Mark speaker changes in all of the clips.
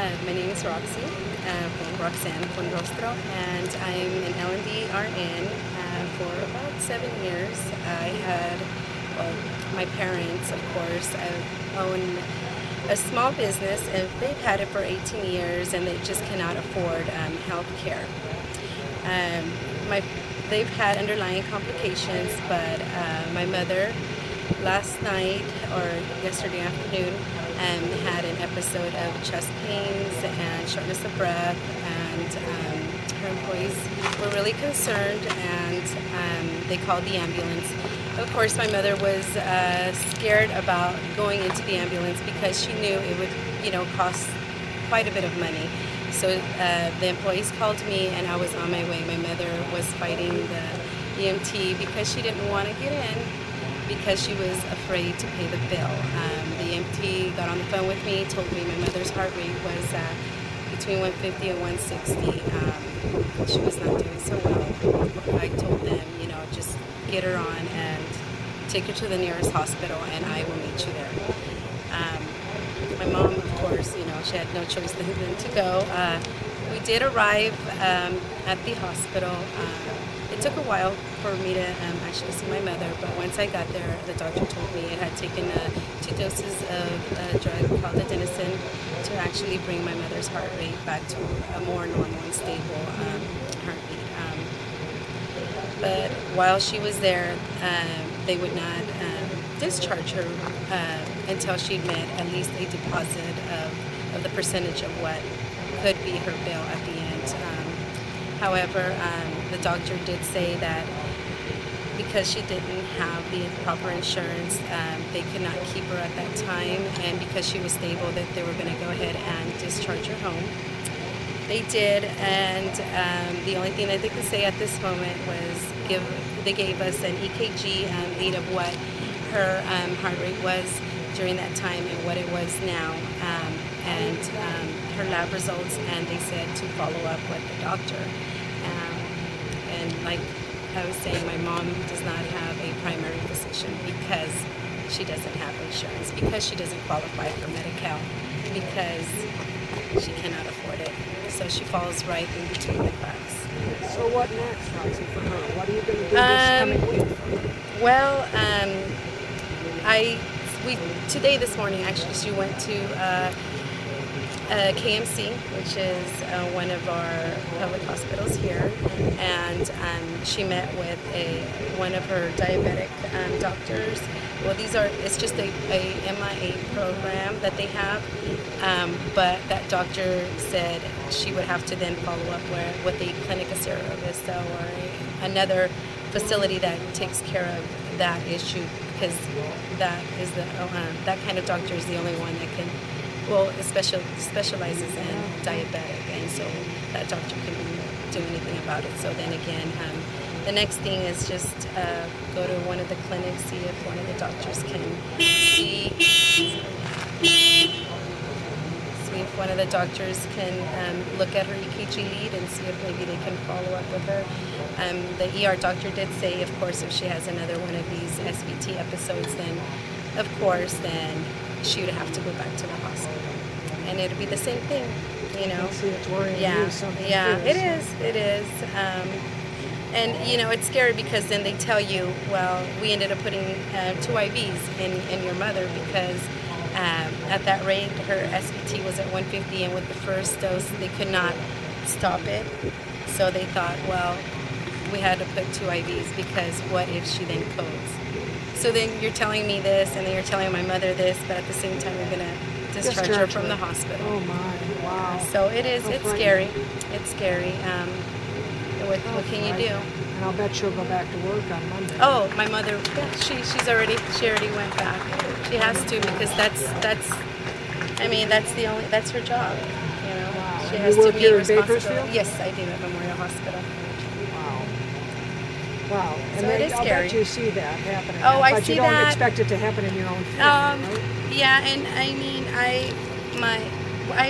Speaker 1: My name is Roxy, from Roxanne con Rostro, and I'm an L&D RN for about 7 years. I had, well, my parents, of course, own a small business, and they've had it for 18 years, and they just cannot afford health care. They've had underlying complications, but my mother last night or yesterday afternoon had an episode of chest pains and shortness of breath, and her employees were really concerned, and they called the ambulance. Of course, my mother was scared about going into the ambulance because she knew it would, cost quite a bit of money. So the employees called me, and I was on my way. My mother was fighting the EMT because she didn't want to get in, because she was afraid to pay the bill. The EMT got on the phone with me, told me my mother's heart rate was between 150 and 160. She was not doing so well. I told them, just get her on and take her to the nearest hospital, and I will meet you there. My mom, of course, she had no choice than to go. We did arrive at the hospital. It took a while for me to actually see my mother, but once I got there, the doctor told me it had taken 2 doses of a drug called adenosine to actually bring my mother's heart rate back to a more normal and stable heartbeat. But while she was there, they would not discharge her until she'd met at least a deposit of the percentage of what could be her bill at the end. However, the doctor did say that because she didn't have the proper insurance, they could not keep her at that time, and because she was stable, that they were going to go ahead and discharge her home. They did, and the only thing that they could say at this moment was they gave us an EKG lead of what her heart rate was during that time and what it was now, and her lab results, and they said to follow up with the doctor. And like I was saying, my mom does not have a primary physician because she doesn't have insurance, because she doesn't qualify for Medi-Cal, because she cannot afford it. So she falls right in between the cracks.
Speaker 2: So what next, Roxy, for her? What are you going to do this coming week?
Speaker 1: Well, this morning, actually, she went to KMC, which is one of our public hospitals here, and she met with one of her diabetic doctors. Well, it's just a MIA program that they have, but that doctor said she would have to then follow up with a Clínica Service or another facility that takes care of that issue, because that kind of doctor is the only one that can, specializes in diabetic, and so that doctor couldn't do anything about it. So then again, the next thing is just go to one of the clinics, see if one of the doctors can look at her EKG lead and see if maybe they can follow up with her. The ER doctor did say, of course, if she has another one of these SVT episodes, then she would have to go back to the hospital, and it'll be the same thing,
Speaker 2: See, it's worrying you something.
Speaker 1: Yeah, it is. And it's scary because then they tell you, well, we ended up putting 2 IVs in your mother because at that rate her SVT was at 150, and with the first dose they could not stop it. So they thought, well, we had to put 2 IVs because what if she then codes? So then you're telling me this, and then you're telling my mother this, but at the same time you're going to discharge her from the hospital.
Speaker 2: Oh my, wow.
Speaker 1: So it's scary. It's scary. What can you do?
Speaker 2: And I'll bet she'll go back to work on Monday.
Speaker 1: Oh, my mother, yeah, she already went back. She has to, because that's her job.
Speaker 2: Wow.
Speaker 1: She
Speaker 2: And
Speaker 1: has
Speaker 2: you
Speaker 1: to
Speaker 2: work
Speaker 1: meet
Speaker 2: here in
Speaker 1: responsibility.
Speaker 2: Bakersfield?
Speaker 1: Yes, I do, at Memorial Hospital.
Speaker 2: Wow. And
Speaker 1: So
Speaker 2: then
Speaker 1: it is
Speaker 2: I'll
Speaker 1: scary.
Speaker 2: bet you see that happening.
Speaker 1: Oh, I
Speaker 2: but
Speaker 1: see
Speaker 2: you don't
Speaker 1: that.
Speaker 2: expect it to happen in your own family, right?
Speaker 1: Yeah, and I mean, I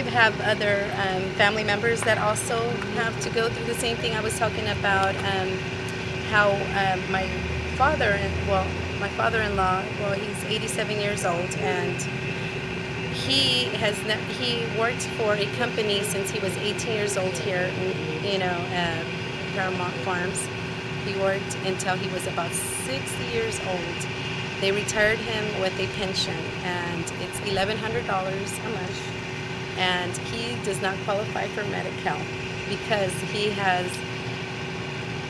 Speaker 1: have other family members that also have to go through the same thing. I was talking about how my father-in-law, he's 87 years old, and he worked for a company since he was 18 years old here in, Paramount Farms. He worked until he was about 60 years old. They retired him with a pension, and it's $1,100 a month. And he does not qualify for Medi-Cal because he has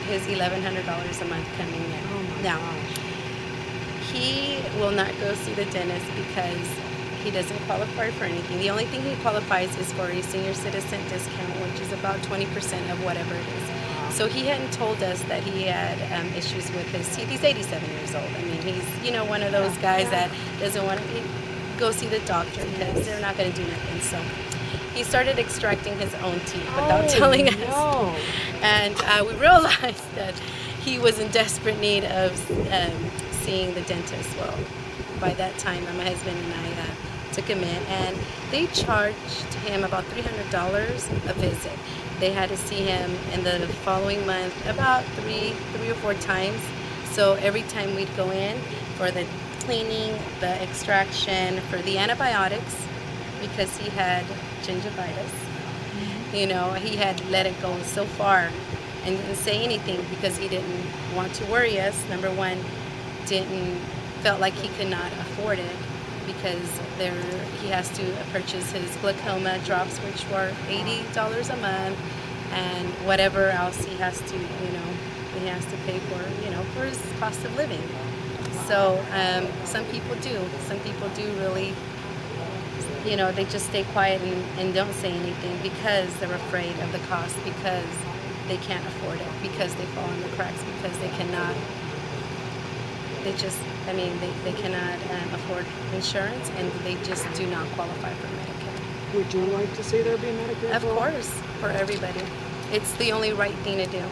Speaker 1: his $1,100 a month coming in.
Speaker 2: Oh my
Speaker 1: now,
Speaker 2: gosh.
Speaker 1: he will not go see the dentist because he doesn't qualify for anything. The only thing he qualifies is for a senior citizen discount, which is about 20% of whatever it is. So he hadn't told us that he had issues with his teeth. He's 87 years old. I mean, he's one of those guys that doesn't want to go see the doctor because they're not going to do nothing. So he started extracting his own teeth without telling us.
Speaker 2: No.
Speaker 1: And we realized that he was in desperate need of seeing the dentist. Well, by that time, my husband and I took him in, and they charged him about $300 a visit. They had to see him in the following month about three or four times. So every time we'd go in for the cleaning, the extraction, for the antibiotics, because he had gingivitis. He had let it go so far and didn't say anything because he didn't want to worry us. Number one, felt like he could not afford it because he has to purchase his glaucoma drops, which were $80 a month, and whatever else he has to pay for his cost of living. So some people do really, they just stay quiet and don't say anything because they're afraid of the cost, because they can't afford it, because they fall in the cracks, because they cannot. They cannot afford insurance, and they just do not qualify for Medicare.
Speaker 2: Would you like to see there be Medicare?
Speaker 1: Of course, for everybody. It's the only right thing to do.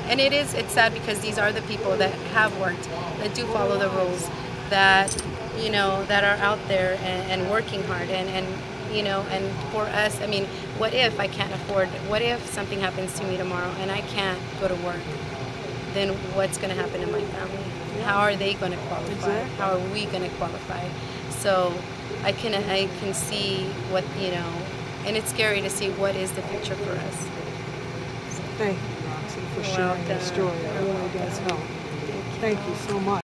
Speaker 1: And it's sad because these are the people that have worked, that do follow the rules, that are out there and working hard, and for us, what if I can't afford? What if something happens to me tomorrow and I can't go to work? Then what's going to happen to my family? How are they going to qualify?
Speaker 2: Exactly.
Speaker 1: How are we going to qualify? So I can see what, and it's scary to see what is the future for us.
Speaker 2: Thank you, Roxy, for sharing your story. It really does help. Thank you so much.